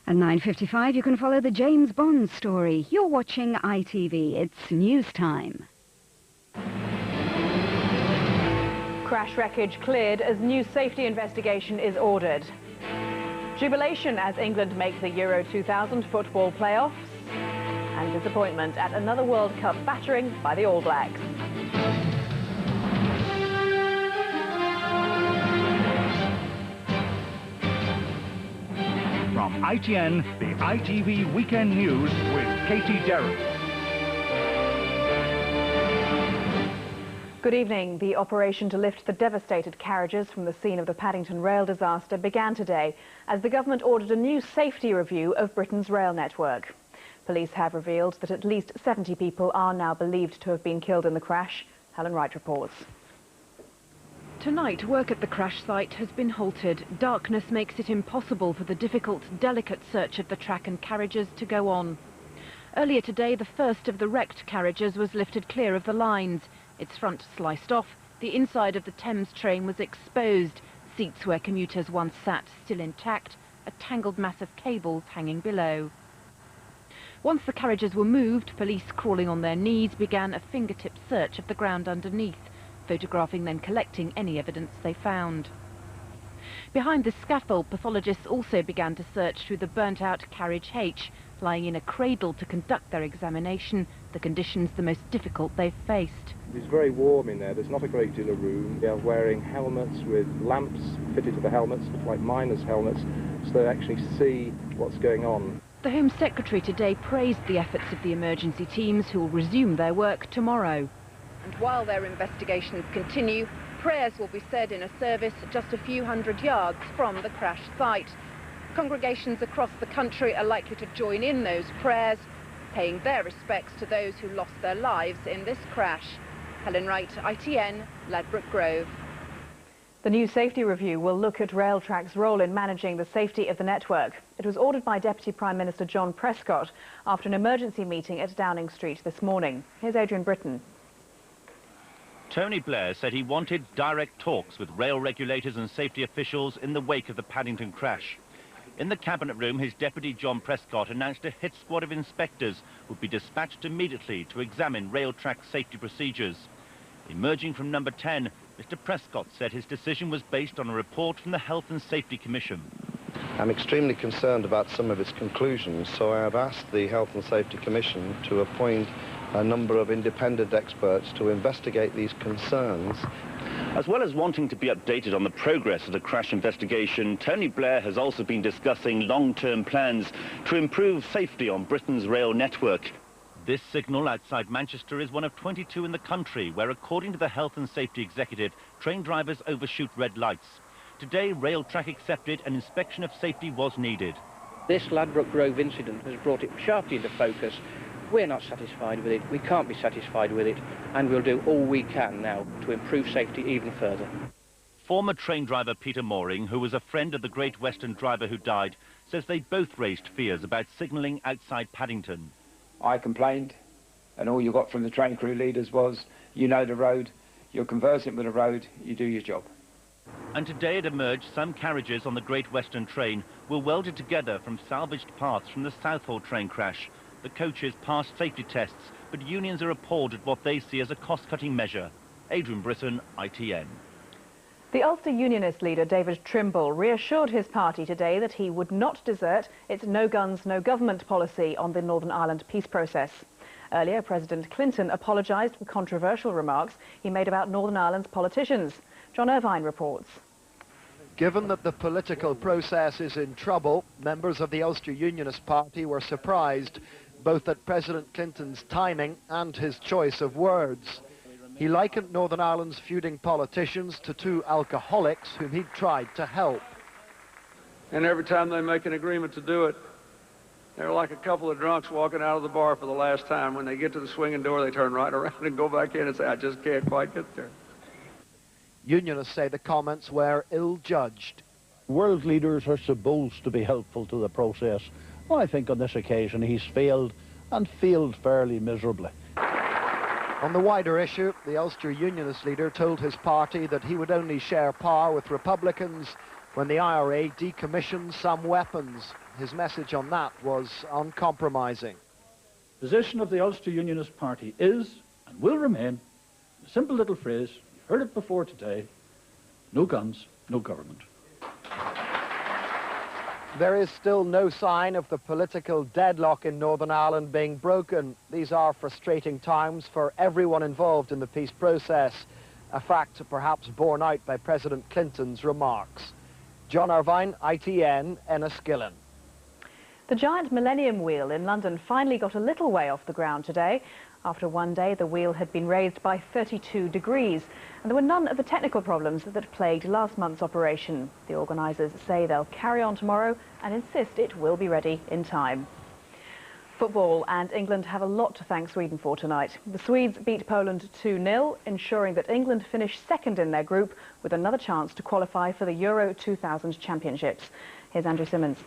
At 9:55, you can follow the James Bond story. You're watching ITV. It's news time. Crash wreckage cleared as new safety investigation is ordered. Jubilation as England make the Euro 2000 football playoffs. And disappointment at another World Cup battering by the All Blacks. From ITN, the ITV Weekend News with Katie Durham. Good evening. The operation to lift the devastated carriages from the scene of the Paddington rail disaster began today as the government ordered a new safety review of Britain's rail network. Police have revealed that at least 70 people are now believed to have been killed in the crash. Helen Wright reports. Tonight, work at the crash site has been halted. Darkness makes it impossible for the difficult, delicate search of the track and carriages to go on. Earlier today, the first of the wrecked carriages was lifted clear of the lines. Its front sliced off, the inside of the Thames train was exposed. Seats where commuters once sat still intact, a tangled mass of cables hanging below. Once the carriages were moved, police crawling on their knees began a fingertip search of the ground underneath, photographing then collecting any evidence they found. Behind the scaffold, pathologists also began to search through the burnt-out carriage H, lying in a cradle to conduct their examination, the conditions the most difficult they've faced. It's very warm in there. There's not a great deal of room. They are wearing helmets with lamps fitted to the helmets, like miners' helmets, so they actually see what's going on. The Home Secretary today praised the efforts of the emergency teams who will resume their work tomorrow. And while their investigations continue, prayers will be said in a service just a few hundred yards from the crash site. Congregations across the country are likely to join in those prayers, paying their respects to those who lost their lives in this crash. Helen Wright, ITN, Ladbroke Grove. The new safety review will look at Railtrack's role in managing the safety of the network. It was ordered by Deputy Prime Minister John Prescott after an emergency meeting at Downing Street this morning. Here's Adrian Britton. Tony Blair said he wanted direct talks with rail regulators and safety officials in the wake of the Paddington crash. In the Cabinet Room, his deputy John Prescott announced a hit squad of inspectors would be dispatched immediately to examine Railtrack safety procedures. Emerging from number 10, Mr. Prescott said his decision was based on a report from the Health and Safety Commission. I'm extremely concerned about some of its conclusions, so I have asked the Health and Safety Commission to appoint a number of independent experts to investigate these concerns. As well as wanting to be updated on the progress of the crash investigation, Tony Blair has also been discussing long-term plans to improve safety on Britain's rail network. This signal outside Manchester is one of 22 in the country where, according to the Health and Safety Executive, train drivers overshoot red lights. Today, Railtrack accepted an inspection of safety was needed. This Ladbroke Grove incident has brought it sharply into focus. We're not satisfied with it, we can't be satisfied with it, and we'll do all we can now to improve safety even further. Former train driver Peter Mooring, who was a friend of the Great Western driver who died, says they both raised fears about signalling outside Paddington. I complained, and all you got from the train crew leaders was, you know the road, you're conversant with the road, you do your job. And today it emerged some carriages on the Great Western train were welded together from salvaged parts from the Southall train crash. The coaches passed safety tests, but unions are appalled at what they see as a cost-cutting measure. Adrian Britton, ITN. The Ulster Unionist leader David Trimble reassured his party today that he would not desert its no guns, no government policy on the Northern Ireland peace process. Earlier, President Clinton apologised for controversial remarks he made about Northern Ireland's politicians. John Irvine reports. Given that the political process is in trouble, members of the Ulster Unionist Party were surprised both at President Clinton's timing and his choice of words. He likened Northern Ireland's feuding politicians to two alcoholics whom he'd tried to help. And every time they make an agreement to do it, they're like a couple of drunks walking out of the bar for the last time. When they get to the swinging door, they turn right around and go back in and say, I just can't quite get there. Unionists say the comments were ill-judged. World leaders are supposed to be helpful to the process. Well, I think on this occasion he's failed, and failed fairly miserably. On the wider issue, the Ulster Unionist leader told his party that he would only share power with Republicans when the IRA decommissioned some weapons. His message on that was uncompromising. The position of the Ulster Unionist Party is and will remain a simple little phrase, you've heard it before today: no guns, no government. There is still no sign of the political deadlock in Northern Ireland being broken. These are frustrating times for everyone involved in the peace process, a fact perhaps borne out by President Clinton's remarks. John Irvine, ITN, Enniskillen. The giant Millennium wheel in London finally got a little way off the ground today. After one day, the wheel had been raised by 32 degrees, and there were none of the technical problems that plagued last month's operation. The organisers say they'll carry on tomorrow and insist it will be ready in time. Football, and England have a lot to thank Sweden for tonight. The Swedes beat Poland 2-0, ensuring that England finish second in their group with another chance to qualify for the Euro 2000 Championships. Here's Andrew Simmons.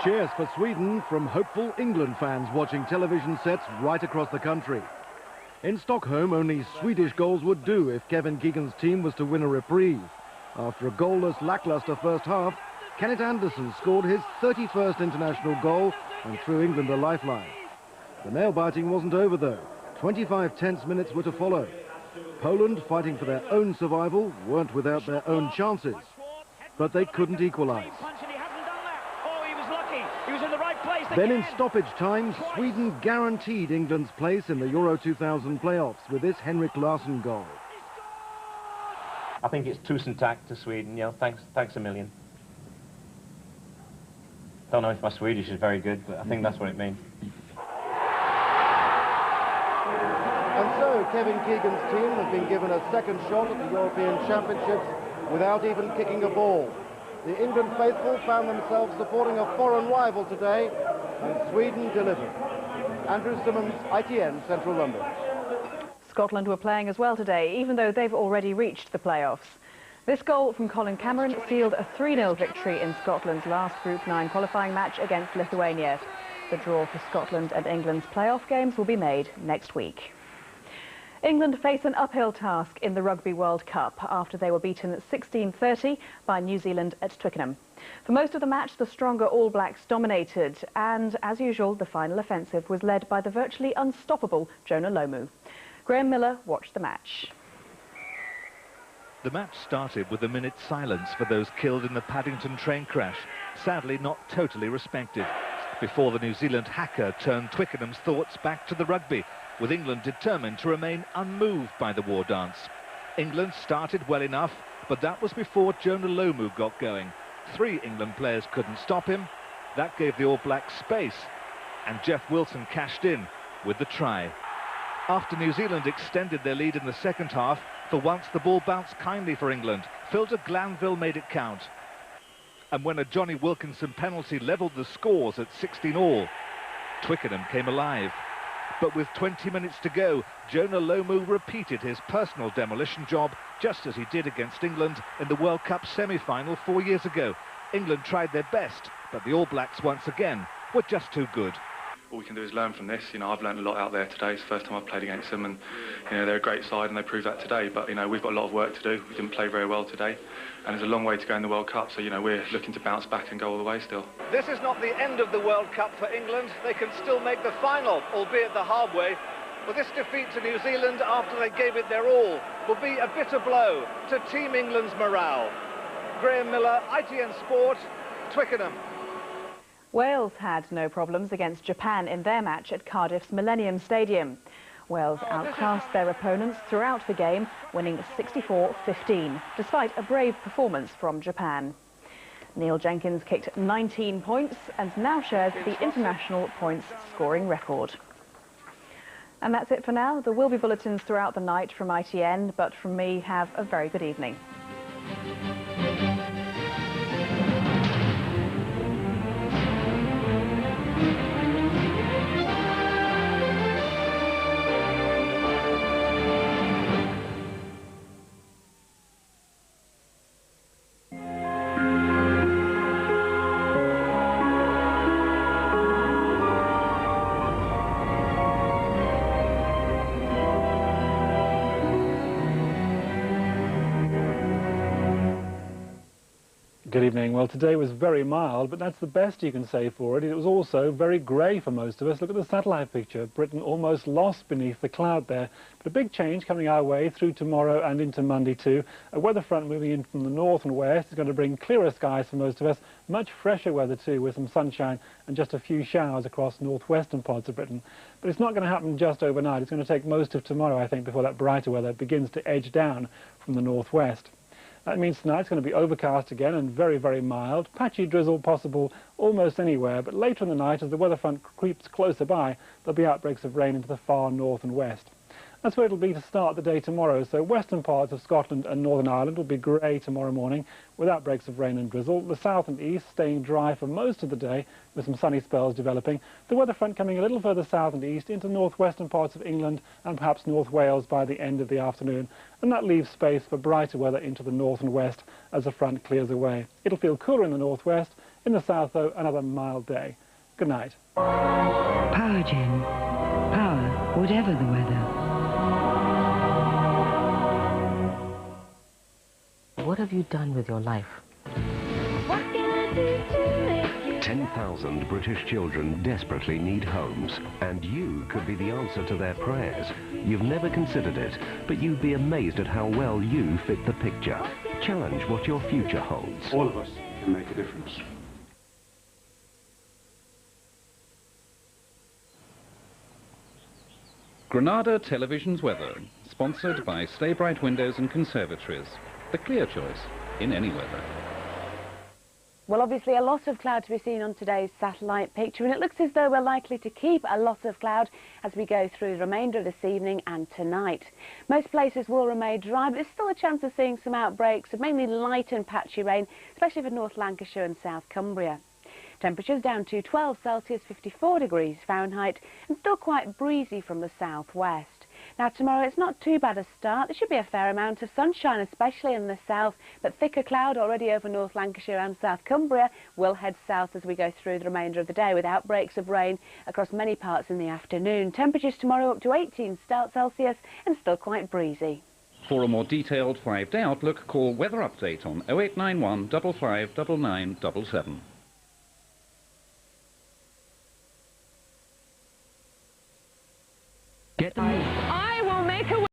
Cheers for Sweden from hopeful England fans watching television sets right across the country. In Stockholm, only Swedish goals would do if Kevin Keegan's team was to win a reprieve. After a goalless, lacklustre first half, Kenneth Anderson scored his 31st international goal and threw England a lifeline. The nail-biting wasn't over, though. 25 tense minutes were to follow. Poland, fighting for their own survival, weren't without their own chances. But they couldn't equalise. Then in stoppage time, Sweden guaranteed England's place in the Euro 2000 playoffs with this Henrik Larsson goal. I think it's tusen tack to Sweden, you know, thanks a million. Don't know if my Swedish is very good, but I think that's what it means. And so Kevin Keegan's team has been given a second shot at the European Championships without even kicking a ball. The England faithful found themselves supporting a foreign rival today, and Sweden delivered. Andrew Simmons, ITN, Central London. Scotland were playing as well today, even though they've already reached the playoffs. This goal from Colin Cameron sealed a 3-0 victory in Scotland's last Group 9 qualifying match against Lithuania. The draw for Scotland and England's playoff games will be made next week. England face an uphill task in the Rugby World Cup after they were beaten 16-30 by New Zealand at Twickenham. For most of the match, the stronger All Blacks dominated, and as usual, the final offensive was led by the virtually unstoppable Jonah Lomu. Graham Miller watched the match. The match started with a minute's silence for those killed in the Paddington train crash, sadly not totally respected, before the New Zealand hacker turned Twickenham's thoughts back to the rugby, with England determined to remain unmoved by the war dance. England started well enough, but that was before Jonah Lomu got going. 3 England players couldn't stop him. That gave the All Blacks space, and Jeff Wilson cashed in with the try. After New Zealand extended their lead in the second half, for once the ball bounced kindly for England. Philder Glanville made it count. And when a Johnny Wilkinson penalty levelled the scores at 16-all, Twickenham came alive. But with 20 minutes to go, Jonah Lomu repeated his personal demolition job, just as he did against England in the World Cup semi-final 4 years ago. England tried their best, but the All Blacks once again were just too good. All we can do is learn from this. You know, I've learned a lot out there today. It's the first time I've played against them, and you know, they're a great side and they proved that today. But you know, we've got a lot of work to do. We didn't play very well today, and there's a long way to go in the World Cup. So you know, we're looking to bounce back and go all the way still. This is not the end of the World Cup for England. They can still make the final, albeit the hard way. But this defeat to New Zealand after they gave it their all will be a bitter blow to Team England's morale. Graham Miller, ITN Sport, Twickenham. Wales had no problems against Japan in their match at Cardiff's Millennium Stadium. Wales outclassed their opponents throughout the game, winning 64-15, despite a brave performance from Japan. Neil Jenkins kicked 19 points and now shares the international points scoring record. And that's it for now. There will be bulletins throughout the night from ITN, but from me, have a very good evening. Good evening. Well, today was very mild, but that's the best you can say for it. It was also very grey for most of us. Look at the satellite picture. Britain almost lost beneath the cloud there. But a big change coming our way through tomorrow and into Monday too. A weather front moving in from the north and west is going to bring clearer skies for most of us. Much fresher weather too, with some sunshine and just a few showers across northwestern parts of Britain. But it's not going to happen just overnight. It's going to take most of tomorrow, I think, before that brighter weather begins to edge down from the northwest. That means tonight's going to be overcast again and very, very mild. Patchy drizzle possible almost anywhere, but later in the night, as the weather front creeps closer by, there'll be outbreaks of rain into the far north and west. That's where it'll be to start the day tomorrow, so western parts of Scotland and Northern Ireland will be grey tomorrow morning with outbreaks of rain and drizzle. The south and east staying dry for most of the day with some sunny spells developing. The weather front coming a little further south and east into northwestern parts of England and perhaps North Wales by the end of the afternoon. And that leaves space for brighter weather into the north and west as the front clears away. It'll feel cooler in the northwest. In the south, though, another mild day. Good night. Power Gen. Power, whatever the weather. What have you done with your life? 10,000 British children desperately need homes, and you could be the answer to their prayers. You've never considered it, but you'd be amazed at how well you fit the picture. Challenge what your future holds. All of us can make a difference. Granada Television's weather, sponsored by Stay Bright Windows and Conservatories. The clear choice in any weather. Well, obviously a lot of cloud to be seen on today's satellite picture, and it looks as though we're likely to keep a lot of cloud as we go through the remainder of this evening and tonight. Most places will remain dry, but there's still a chance of seeing some outbreaks of mainly light and patchy rain, especially for North Lancashire and South Cumbria. Temperatures down to 12 Celsius, 54 degrees Fahrenheit, and still quite breezy from the southwest. Now tomorrow it's not too bad a start. There should be a fair amount of sunshine, especially in the south, but thicker cloud already over North Lancashire and South Cumbria will head south as we go through the remainder of the day with outbreaks of rain across many parts in the afternoon. Temperatures tomorrow up to 18 Celsius and still quite breezy. For a more detailed 5-day outlook, call Weather Update on 0891 55 9977.